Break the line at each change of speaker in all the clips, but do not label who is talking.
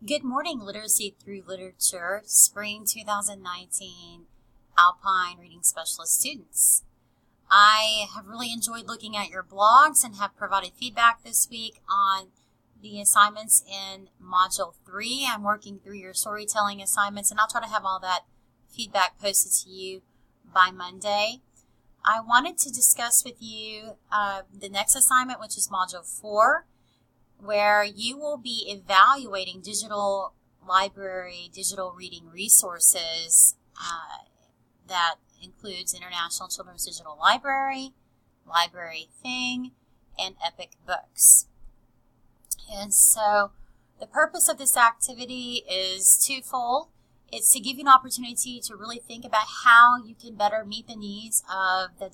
Good morning, Literacy Through Literature, Spring 2019 Alpine Reading Specialist students. I have really enjoyed looking at your blogs and have provided feedback this week on the assignments in Module 3. I'm working through your storytelling assignments, and I'll try to have all that feedback posted to you by Monday. I wanted to discuss with you the next assignment, which is Module 4. Where you will be evaluating digital library, digital reading resources that includes International Children's Digital Library, Library Thing, and Epic Books. And so the purpose of this activity is twofold. It's to give you an opportunity to really think about how you can better meet the needs of the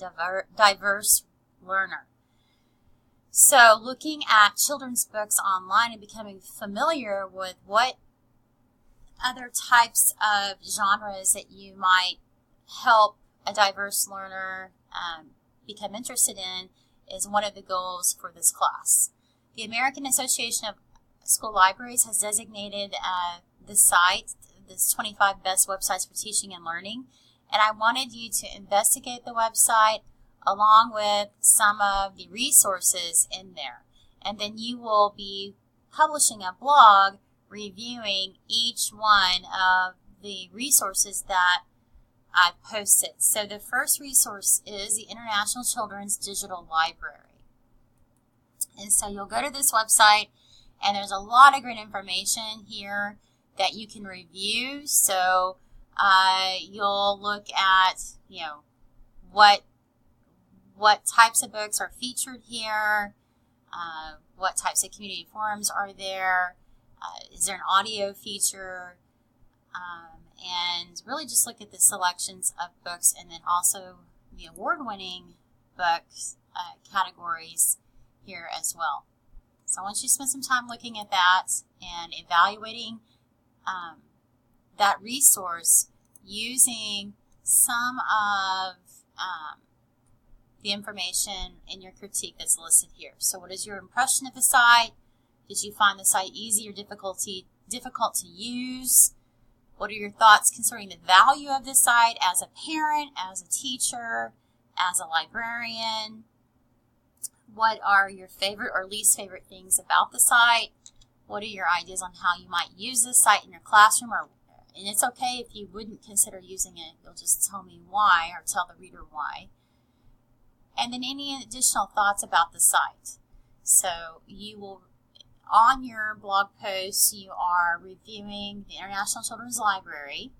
diverse learner. So looking at children's books online and becoming familiar with what other types of genres that you might help a diverse learner become interested in is one of the goals for this class. The American Association of School Libraries has designated the site, this 25 best websites for teaching and learning, and I wanted you to investigate the website along with some of the resources in there. And then you will be publishing a blog reviewing each one of the resources that I've posted. So the first resource is the International Children's Digital Library. And so you'll go to this website, and there's a lot of great information here that you can review. So you'll look at, what types of books are featured here, what types of community forums are there, is there an audio feature, and really just look at the selections of books and then also the award-winning books categories here as well. So I want you to spend some time looking at that and evaluating that resource using some of the information in your critique that's listed here. So what is your impression of the site? Did you find the site easy or difficult to use? What are your thoughts concerning the value of this site as a parent, as a teacher, as a librarian? What are your favorite or least favorite things about the site? What are your ideas on how you might use this site in your classroom? And it's okay if you wouldn't consider using it. You'll just tell me why or tell the reader why. And then any additional thoughts about the site. So you will, on your blog post, you are reviewing the International Children's Library.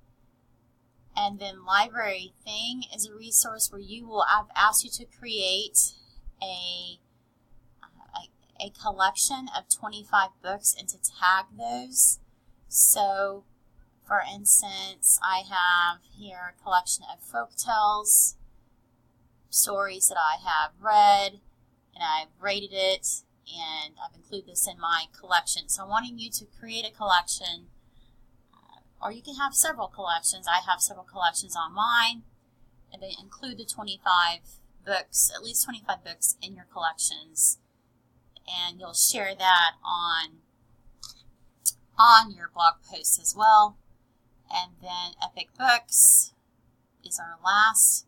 And then Library Thing is a resource where I've asked you to create a collection of 25 books and to tag those. So, for instance, I have here a collection of folk tales, stories that I have read, and I've rated it, and I've included this in my collection. So I'm wanting you to create a collection, or you can have several collections. I have several collections on mine, and they include the 25 books, at least 25 books in your collections, and you'll share that on your blog post as well. And then Epic Books is our last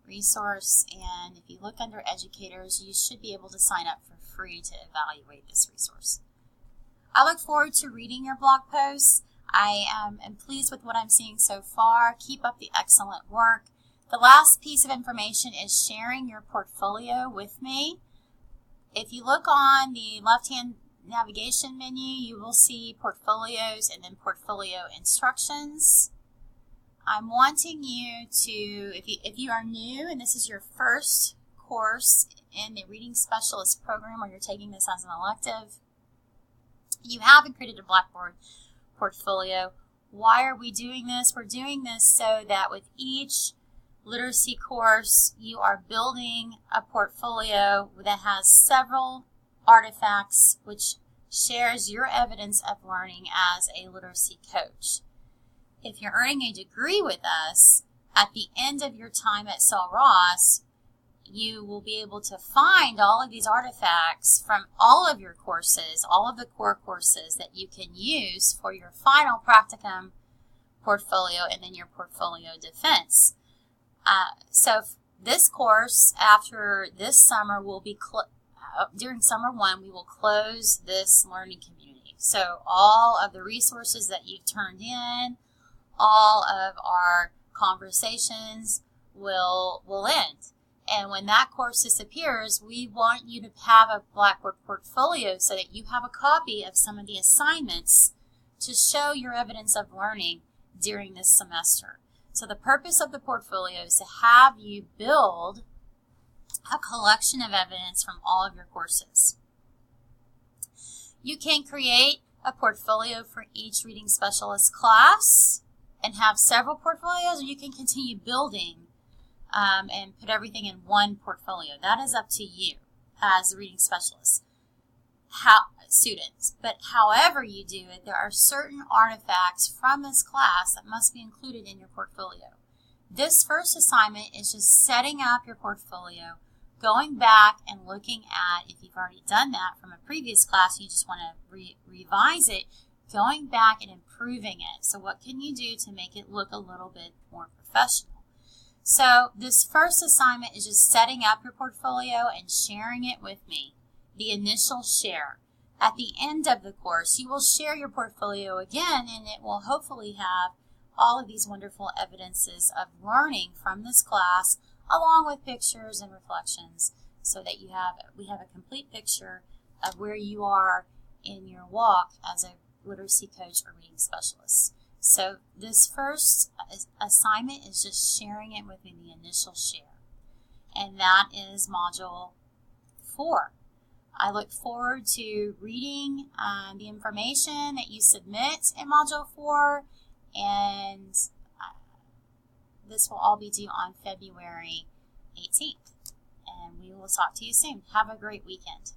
resource, and if you look under educators, you should be able to sign up for free to evaluate this resource. I look forward to reading your blog posts. I am pleased with what I'm seeing so far. Keep up the excellent work. The last piece of information is sharing your portfolio with me. If you look on the left-hand navigation menu, you will see portfolios and then portfolio instructions. I'm wanting you to, if you are new and this is your first course in the Reading Specialist program, or you're taking this as an elective, you haven't created a Blackboard portfolio. Why are we doing this? We're doing this so that with each literacy course, you are building a portfolio that has several artifacts which shares your evidence of learning as a literacy coach. If you're earning a degree with us, at the end of your time at Sul Ross, you will be able to find all of these artifacts from all of your courses, all of the core courses that you can use for your final practicum portfolio and then your portfolio defense. So this course, after this summer, will be during summer 1, we will close this learning community. So all of the resources that you've turned in, all of our conversations will end. And when that course disappears, we want you to have a Blackboard portfolio so that you have a copy of some of the assignments to show your evidence of learning during this semester. So the purpose of the portfolio is to have you build a collection of evidence from all of your courses. You can create a portfolio for each reading specialist class and have several portfolios, or you can continue building and put everything in one portfolio. That is up to you as a reading specialist, students. But however you do it, there are certain artifacts from this class that must be included in your portfolio. This first assignment is just setting up your portfolio, going back and looking at, if you've already done that from a previous class, you just want to revise it, going back and improving it. So what can you do to make it look a little bit more professional? So this first assignment is just setting up your portfolio and sharing it with me, the initial share. At the end of the course, you will share your portfolio again, and it will hopefully have all of these wonderful evidences of learning from this class, along with pictures and reflections, so that we have a complete picture of where you are in your walk as a literacy coach or reading specialist. So this first assignment is just sharing it within the initial share, and that is Module 4. I look forward to reading the information that you submit in Module 4, and this will all be due on February 18th. And we will talk to you soon. Have a great weekend.